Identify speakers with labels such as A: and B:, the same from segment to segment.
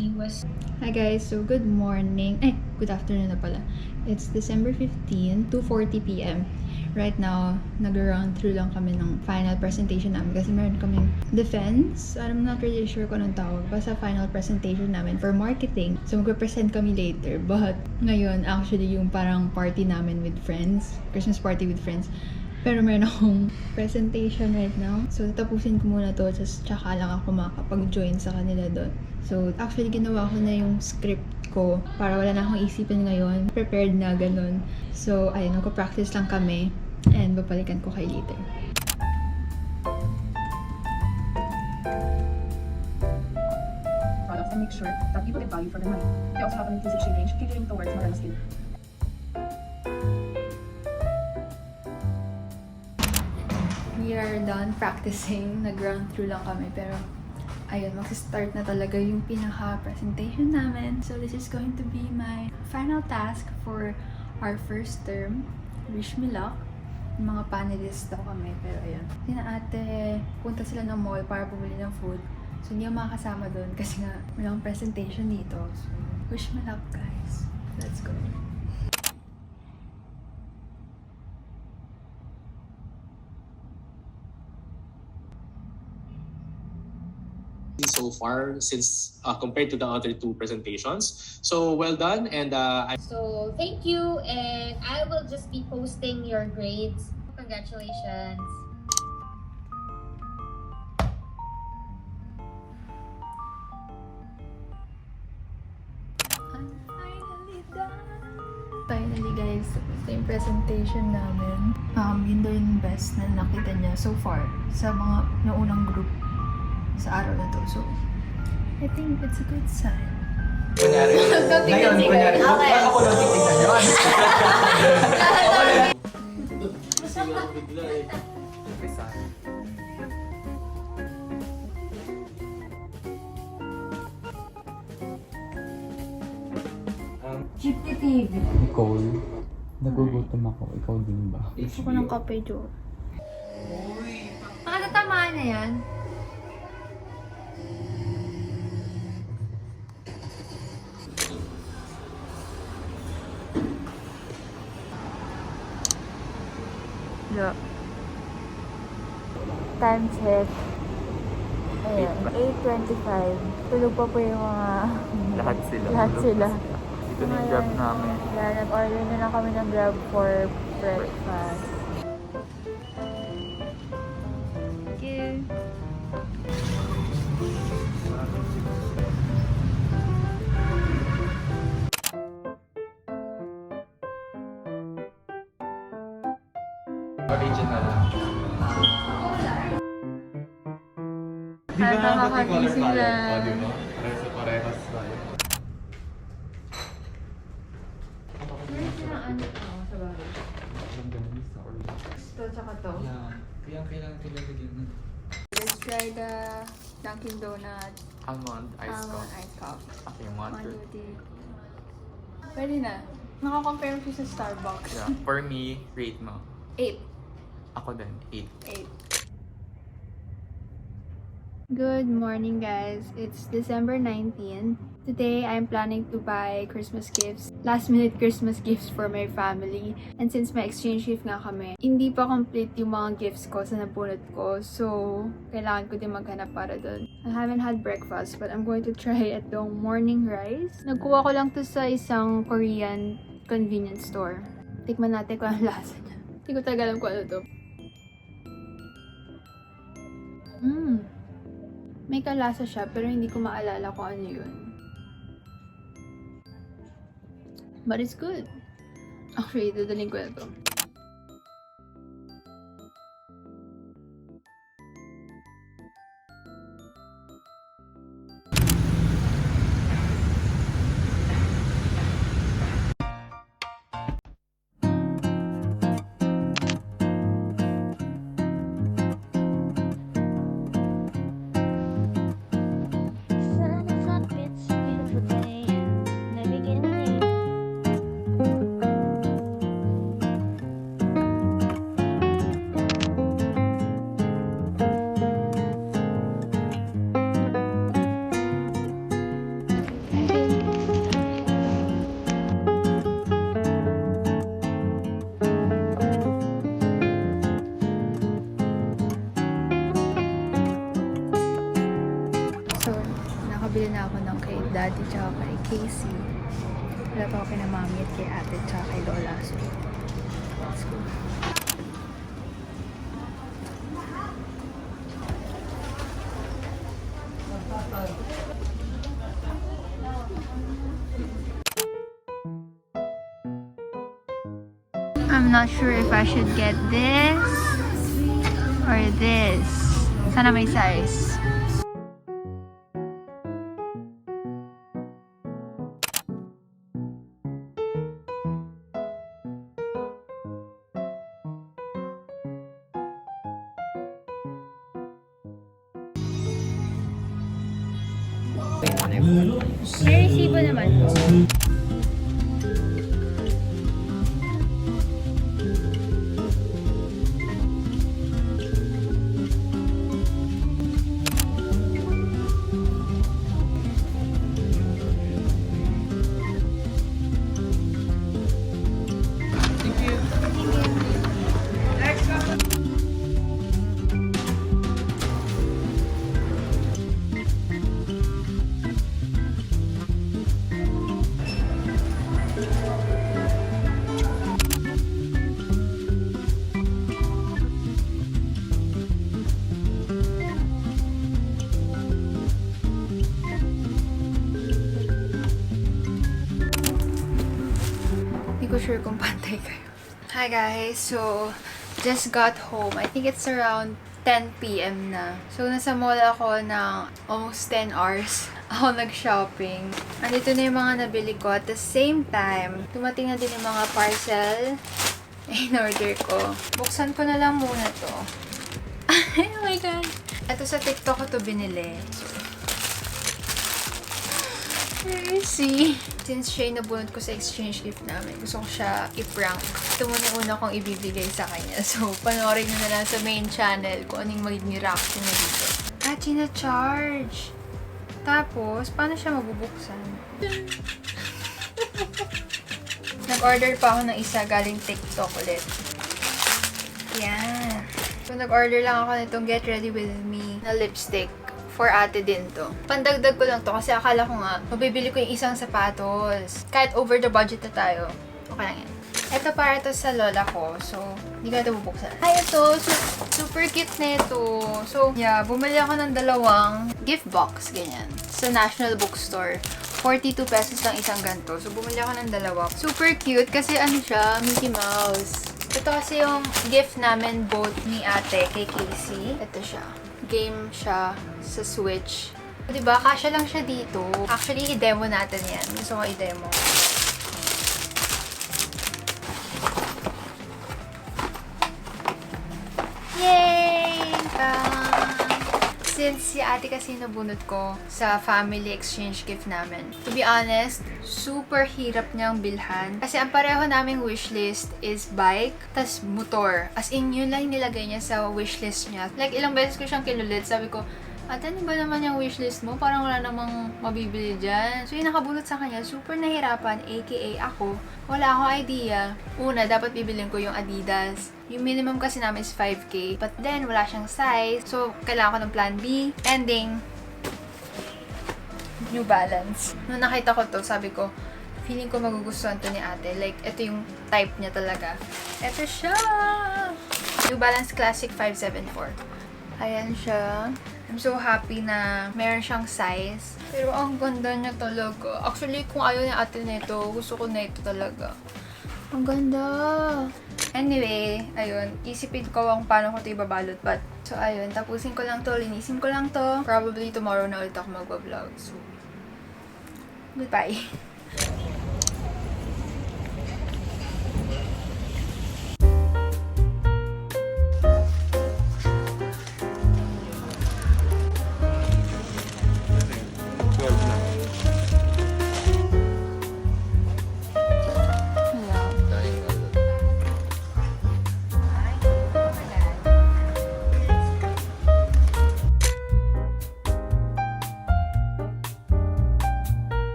A: he was...
B: Hi guys, so good morning. Good afternoon na pala. It's December 15, 2:40 p.m. Right now, nag-run through lang kami ng final presentation namin kasi meron kaming defense. I'm not really sure kung anong tawag. Basta final presentation namin for marketing. So, magpe-present kami later. But, ngayon, actually, yung parang party namin with friends. Christmas party with friends. Pero meron akong presentation right now. So, tapusin ko muna to. Just tsaka lang ako makakapag-join sa kanila doon. So, actually, ginawa ko na yung script ko para wala na akong isipin ngayon. Prepared na, ganun. So, ayun, nagko-practice lang kami. And babalikan ko kayo later.
A: products and make sure that people get value for their money. They also have an inclusive shade range catering towards modern skin.
B: We are done practicing. Nag-run through lang kami. Pero, ayun, mag-start na talaga yung pinaka-presentation namin. So, this is going to be my final task for our first term. Wish me luck. Yung mga panelists daw kami. Pero, ayun. Sina ate, punta sila ng mall para bumili ng food. So, hindi ako makakasama doon kasi nga walang presentation dito. So, wish me luck, guys. Let's go.
C: So far since compared to the other two presentations. So well done, and
D: So thank you, and I will just be posting your grades. Congratulations.
B: I'm finally done! Finally guys, ito yung presentation namin. Yun daw yung best na nakita niya so far sa mga naunang group sa araw na to. So, I think it's a good sign.
E: Kunyari. Ngayon, kunyari.
D: Okay.
E: Ako lang titignan yun.
F: Nicole, nagugutom ako. Ikaw din ba?
B: Gusto ko ng kape, Jo. Makatatamaan na yan. Look. Time check. Ayan, 8:25. Tulog pa po yung mga...
F: Lahat sila.
B: Lahat sila.
F: Ito na yung job namin.
B: Yeah, nag-order na lang kami ng Grab for breakfast. Thank you.
E: Original. Di
B: Ah,
E: ba
B: nakakagising
E: color
B: lang.
E: palette? O, di ba? Parehas tayo.
B: Sa bagay.
E: Ang ganda sa orange.
B: Ito, tsaka to.
E: Yeah. Kaya kailangan pinalagyan nun.
B: Let's try the Dunkin' Donut
F: Almond ice
B: almond
F: coffee.
B: ice coffee.
F: Okay,
B: One,
F: water.
B: two, three. Pwede na. Nakakompare mo siya sa Starbucks.
F: Yeah. For me, rate mo.
B: 8.
F: Ako din, 8.
B: 8. Good morning guys. It's December 19. Today I'm planning to buy Christmas gifts. Last minute Christmas gifts for my family. And since may exchange gift nga kami, hindi pa complete yung mga gifts ko sa napulot ko. So, kailangan ko din maghanap para dun. I haven't had breakfast but I'm going to try itong morning rice. Nagkuha ko lang to sa isang Korean convenience store. Tikman natin kung ang lasa niya. Hindi ko talaga alam kung ano to. May kalasa siya, pero hindi ko maalala kung ano yun. But it's good. Actually, dadaling ko na to. daddy tsaka kay Casey. Wala pa ako kay na mami at kay ate tsaka kay lola. So, let's go. I'm not sure if I should get this or this. Sana may size. May resibo naman po. Hindi ko sure kung pantay kayo. Hi guys! So, just got home. I think it's around 10 p.m. na. So, nasa mall ako ng almost 10 hours. Ako nag-shopping. Andito na yung mga nabili ko. At the same time, dumating na din yung mga parcel in-order ko. Buksan ko na lang muna to. Oh my God! Ito sa TikTok ko to binili. So, see? Since siya yung nabunod ko sa exchange gift namin, gusto ko siya i-prank. Ito muna yung una kong ibibigay sa kanya. So, panoorin nyo na lang sa main channel kung anong magiging reaction niya dito. China-charge! Tapos, paano siya mabubuksan? Nag-order pa ako ng isa galing TikTok ulit. Yan. So, nag-order lang ako nitong Get Ready With Me na lipstick. For ate din to. Pandagdag ko lang to kasi akala ko nga, mabibili ko yung isang sapatos. Kahit over the budget na tayo, okay lang yan. Ito para to sa lola ko. So, hindi ko ito bubuksan. Ay, ito. Super cute na ito. So, yeah, bumili ako ng dalawang gift box, ganyan. Sa National Bookstore. 42 pesos lang isang ganito. So, bumili ako ng dalawa. Super cute kasi ano siya, Mickey Mouse. Ito kasi yung gift namin both ni ate kay Casey. Ito siya. Game siya sa Switch. Diba? Kasya lang siya dito. Actually, i-demo natin yan. Gusto ko i-demo. Yay! Since si ate kasi nabunot ko sa family exchange gift namin. To be honest, super hirap niyang bilhan. Kasi ang pareho naming wishlist is bike, tas motor. As in, yun lang nilagay niya sa wishlist niya. Like, ilang beses ko siyang kinulit. Sabi ko, ate, ano ba naman yung wishlist mo? Parang wala namang mabibili dyan. So, yung nakabunot sa kanya, super nahirapan, aka ako. Wala akong idea. Una, dapat bibilin ko yung Adidas. Yung minimum kasi namin is 5K. But then, wala siyang size. So, kailangan ko ng plan B. Ending, New Balance. Nung nakita ko to, sabi ko, feeling ko magugustuhan to ni ate. Like, ito yung type niya talaga. Ito siya! New Balance Classic 574. Ayan siya. I'm so happy na meron siyang size. Pero ang ganda niya talaga. Actually, kung ayaw ni ate nito, gusto ko na ito talaga. Ang ganda! Anyway, ayun. Isipin ko kung paano ko ito ibabalot. But, so ayun. Tapusin ko lang to. Linisin ko lang to. Probably tomorrow na ulit ako mag-vlog. So, goodbye.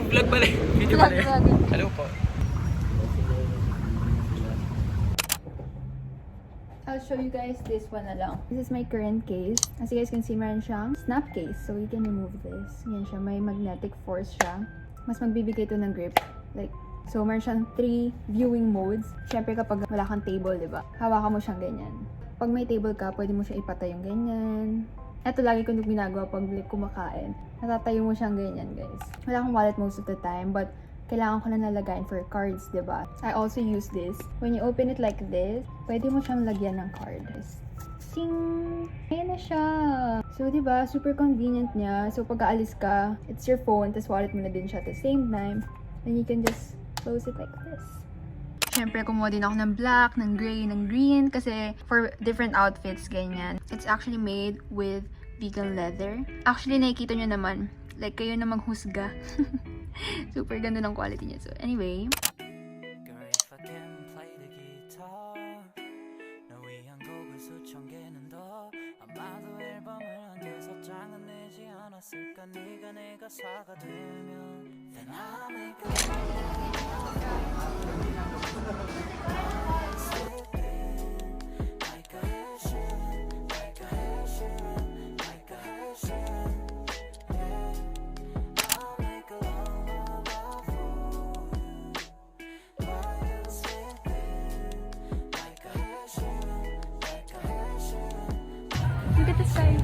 G: Vlog pala. Video pala. Hello po.
B: I'll show you guys this one na lang. This is my current case. As you guys can see, meron siyang snap case. So, you can remove this. Yan siya. May magnetic force siya. Mas magbibigay ito ng grip. Like, so, meron siyang 3 viewing modes. Siyempre, kapag wala kang table, diba? Hawakan mo siyang ganyan. Pag may table ka, pwede mo siya ipatay yung ganyan. Ito lagi ko ginagawa pag kumakain. Natatayo mo siyang ganyan, guys. Wala akong wallet most of the time, but kailangan ko na nalagayin for cards, diba? I also use this. When you open it like this, pwede mo siyang lagyan ng card. Ting! Ayan na siya! So, diba? Super convenient niya. So, pag aalis ka, it's your phone, tas wallet mo na din siya at the same time. Then you can just close it like this. Siyempre, kumuha din ako ng black, ng gray, ng green, kasi for different outfits, ganyan. It's actually made with vegan leather. Actually, nakikita nyo naman. Like, kayo na maghusga. Super ganda ng quality niya. So, anyway.
H: Girl, if I can play the guitar 널 위한 곡을 수천 개는 더 아마도 앨범을 한 6장은 내지 않았을까 네가 내 가사가 되면 Then I'll make a like a Haitian, like a Haitian, like a Haitian. I'll make a lullaby for you while you sleeping, like a Haitian, like a Haitian.
B: Look at the sky.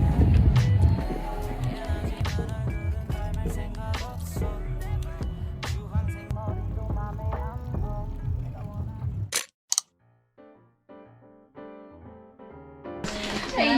I: Ay,